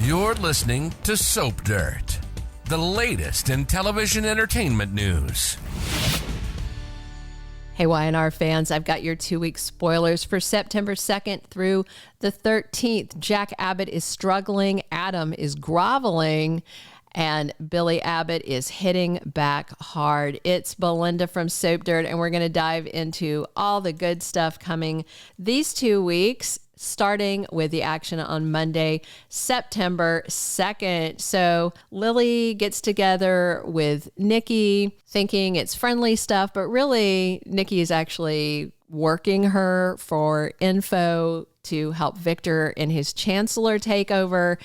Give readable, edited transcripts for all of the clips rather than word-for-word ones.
You're listening to Soap Dirt, the latest in television entertainment news. Hey, Y&R fans, I've got your 2-week spoilers for September 2nd through the 13th. Jack Abbott is struggling, Adam is groveling, and Billy Abbott is hitting back hard. It's Belinda from Soap Dirt, and we're going to dive into all the good stuff coming these 2 weeks, starting with the action on Monday, September 2nd. So Lily gets together with Nikki, thinking it's friendly stuff, but really Nikki is actually working her for info to help Victor in his Chancellor takeover.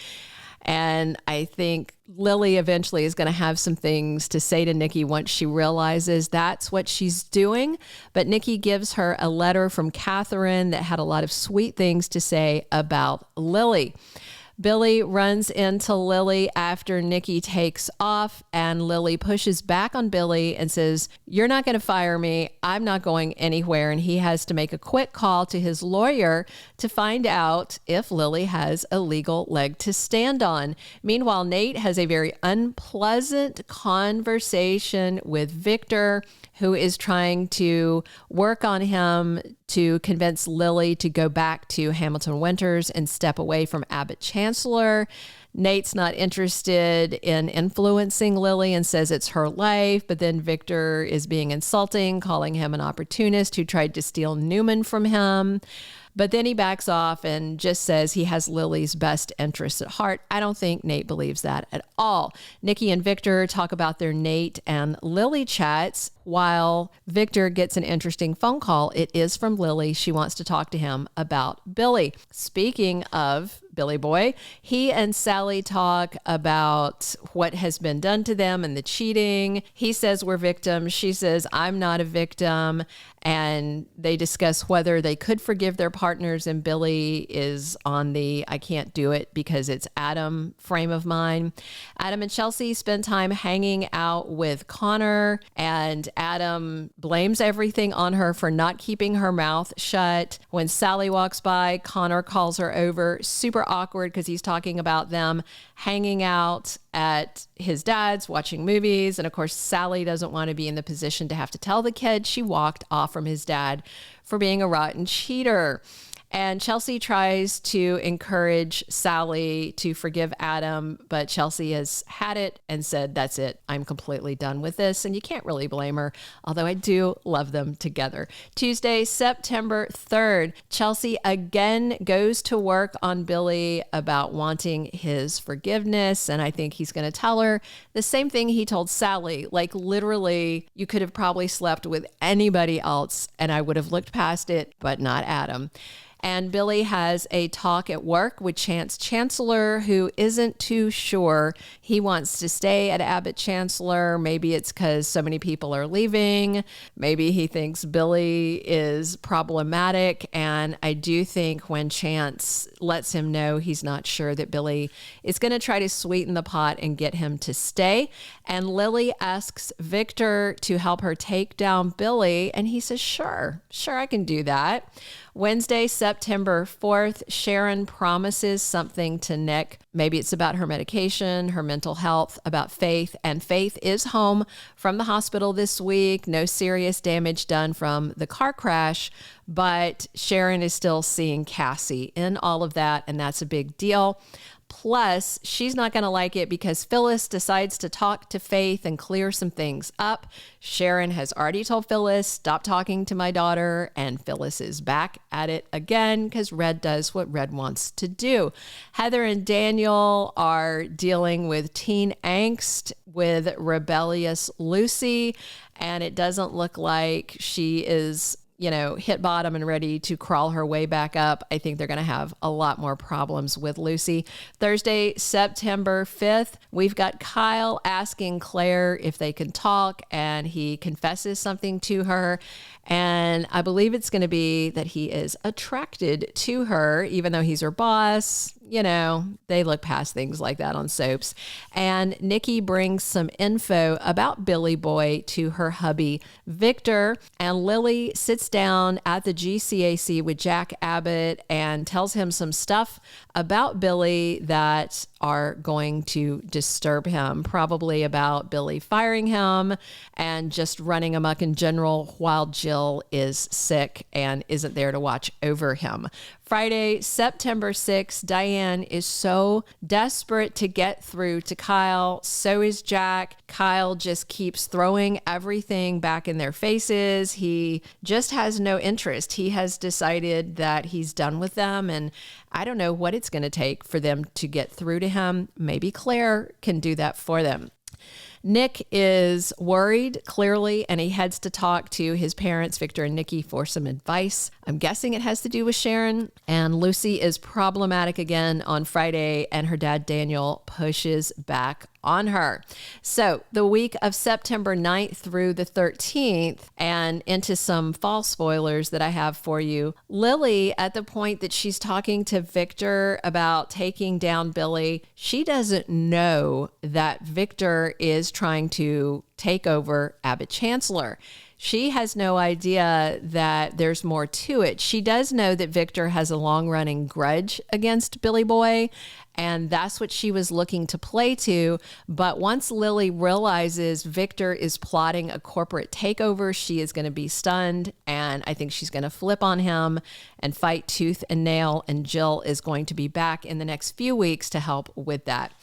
And I think Lily eventually is going to have some things to say to Nikki once she realizes that's what she's doing. But Nikki gives her a letter from Catherine that had a lot of sweet things to say about Lily. Billy runs into Lily after Nikki takes off, and Lily pushes back on Billy and says, "You're not going to fire me. I'm not going anywhere." And he has to make a quick call to his lawyer to find out if Lily has a legal leg to stand on. Meanwhile, Nate has a very unpleasant conversation with Victor, who is trying to work on him to convince Lily to go back to Hamilton Winters and step away from Abbott Chancellor. Nate's not interested in influencing Lily and says it's her life, but then Victor is being insulting, calling him an opportunist who tried to steal Newman from him. But then he backs off and just says he has Lily's best interests at heart. I don't think Nate believes that at all. Nikki and Victor talk about their Nate and Lily chats while Victor gets an interesting phone call. It is from Lily. She wants to talk to him about Billy. Speaking of Billy Boy, he and Sally talk about what has been done to them and the cheating. He says we're victims. She says I'm not a victim. And they discuss whether they could forgive their partners. And Billy is on the I can't do it because it's Adam frame of mind. Adam and Chelsea spend time hanging out with Connor, and Adam blames everything on her for not keeping her mouth shut. When Sally walks by, Connor calls her over. Super awkward because he's talking about them hanging out at his dad's, watching movies. And of course, Sally doesn't want to be in the position to have to tell the kid she walked off from his dad for being a rotten cheater. And Chelsea tries to encourage Sally to forgive Adam, but Chelsea has had it and said, that's it. I'm completely done with this. And you can't really blame her, although I do love them together. Tuesday, September 3rd, Chelsea again goes to work on Billy about wanting his forgiveness. And I think he's going to tell her the same thing he told Sally. Like literally, you could have probably slept with anybody else and I would have looked past it, but not Adam. And Billy has a talk at work with Chancellor, who isn't too sure. He wants to stay at Abbott Chancellor. Maybe it's because so many people are leaving. Maybe he thinks Billy is problematic. And I do think when Chance lets him know he's not sure, that Billy is going to try to sweeten the pot and get him to stay. And Lily asks Victor to help her take down Billy. And he says, sure, I can do that. Wednesday, September 4th, Sharon promises something to Nick. Maybe it's about her medication, her mental health, about Faith. And Faith is home from the hospital this week. No serious damage done from the car crash, but Sharon is still seeing Cassie in all of that, and that's a big deal. Plus, she's not going to like it because Phyllis decides to talk to Faith and clear some things up. Sharon has already told Phyllis, stop talking to my daughter, and Phyllis is back at it again because Red does what Red wants to do. Heather and Daniel are dealing with teen angst with rebellious Lucy, and it doesn't look like she is hit bottom and ready to crawl her way back up. I think they're going to have a lot more problems with Lucy. Thursday, September 5th, we've got Kyle asking Claire if they can talk, and he confesses something to her. And I believe it's going to be that he is attracted to her, even though he's her boss. you know, they look past things like that on soaps. And Nikki brings some info about Billy Boy to her hubby, Victor. And Lily sits down at the GCAC with Jack Abbott and tells him some stuff about Billy that are going to disturb him, probably about Billy firing him and just running amok in general while Jill is sick and isn't there to watch over him. Friday, September 6th, Diane is so desperate to get through to Kyle. So is Jack. Kyle just keeps throwing everything back in their faces. He just has no interest. He has decided that he's done with them, and I don't know what it's going to take for them to get through to him. Maybe Claire can do that for them. Nick is worried, clearly, and he heads to talk to his parents, Victor and Nikki, for some advice. I'm guessing it has to do with Sharon. And Lucy is problematic again on Friday, and her dad, Daniel, pushes back on her. So the week of September 9th through the 13th, and into some fall spoilers that I have for you, Lily, at the point that she's talking to Victor about taking down Billy, she doesn't know that Victor is trying to take over Abbott Chancellor. She has no idea that there's more to it. She does know that Victor has a long-running grudge against Billy Boy, and that's what she was looking to play to. But once Lily realizes Victor is plotting a corporate takeover, she is going to be stunned, and I think she's going to flip on him and fight tooth and nail, and Jill is going to be back in the next few weeks to help with that.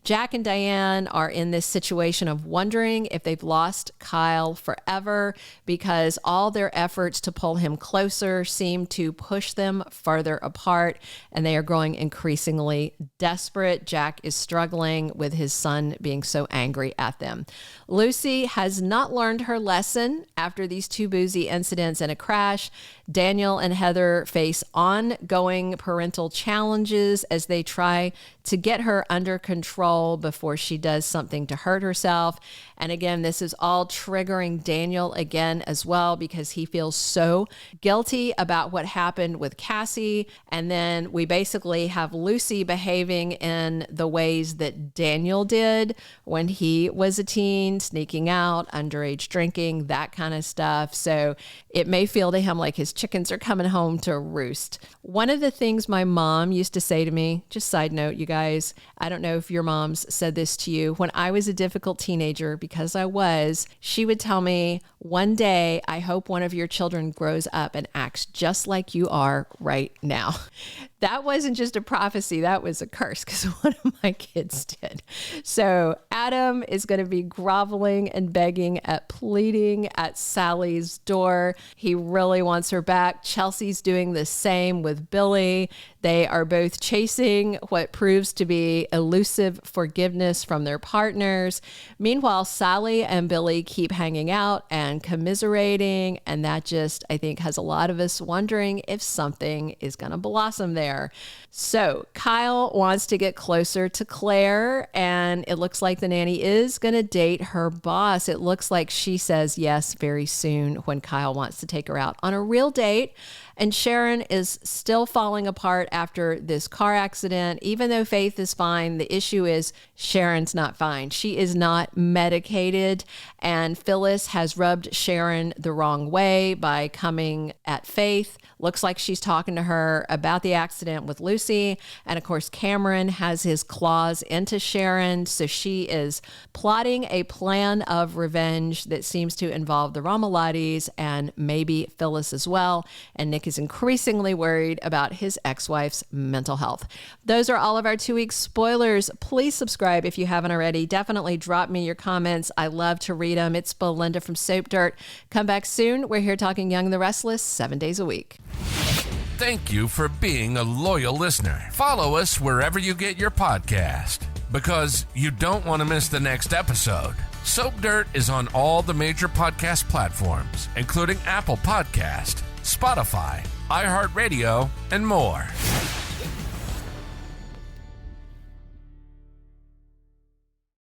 Jack and Diane are in this situation of wondering if they've lost Kyle forever, because all their efforts to pull him closer seem to push them further apart, and they are growing increasingly desperate. Jack is struggling with his son being so angry at them. Lucy has not learned her lesson after these two boozy incidents and a crash. Daniel and Heather face ongoing parental challenges as they try to get her under control before she does something to hurt herself. And again, this is all triggering Daniel again as well, because he feels so guilty about what happened with Cassie. And then we basically have Lucy behaving in the ways that Daniel did when he was a teen, sneaking out, underage drinking, that kind of stuff. So it may feel to him like his chickens are coming home to roost. One of the things my mom used to say to me, just side note, you guys, I don't know if your moms said this to you, when I was a difficult teenager, because I was, she would tell me, one day, I hope one of your children grows up and acts just like you are right now. That wasn't just a prophecy, that was a curse, because one of my kids did. So Adam is going to be groveling and begging at pleading at Sally's door. He really wants her back. Chelsea's doing the same with Billy. They are both chasing what proves to be elusive forgiveness from their partners. Meanwhile, Sally and Billy keep hanging out and commiserating, and that just, I think, has a lot of us wondering if something is going to blossom there. So Kyle wants to get closer to Claire, and it looks like the nanny is going to date her boss. It looks like she says yes very soon when Kyle wants to take her out on a real date. And Sharon is still falling apart after this car accident. Even though Faith is fine, the issue is Sharon's not fine. She is not medicated, and Phyllis has rubbed Sharon the wrong way by coming at Faith. Looks like she's talking to her about the accident with Lucy. And of course, Cameron has his claws into Sharon. So she is plotting a plan of revenge that seems to involve the Romilades and maybe Phyllis as well. And Nick is increasingly worried about his ex-wife's mental health. Those are all of our 2 week spoilers. Please subscribe if you haven't already. Definitely drop me your comments. I love to read them. It's Belinda from Soap Dirt. Come back soon. We're here talking Young and the Restless 7 days a week. Thank you for being a loyal listener. Follow us wherever you get your podcast, because you don't want to miss the next episode. Soap Dirt is on all the major podcast platforms, including Apple Podcast, Spotify, iHeartRadio, and more.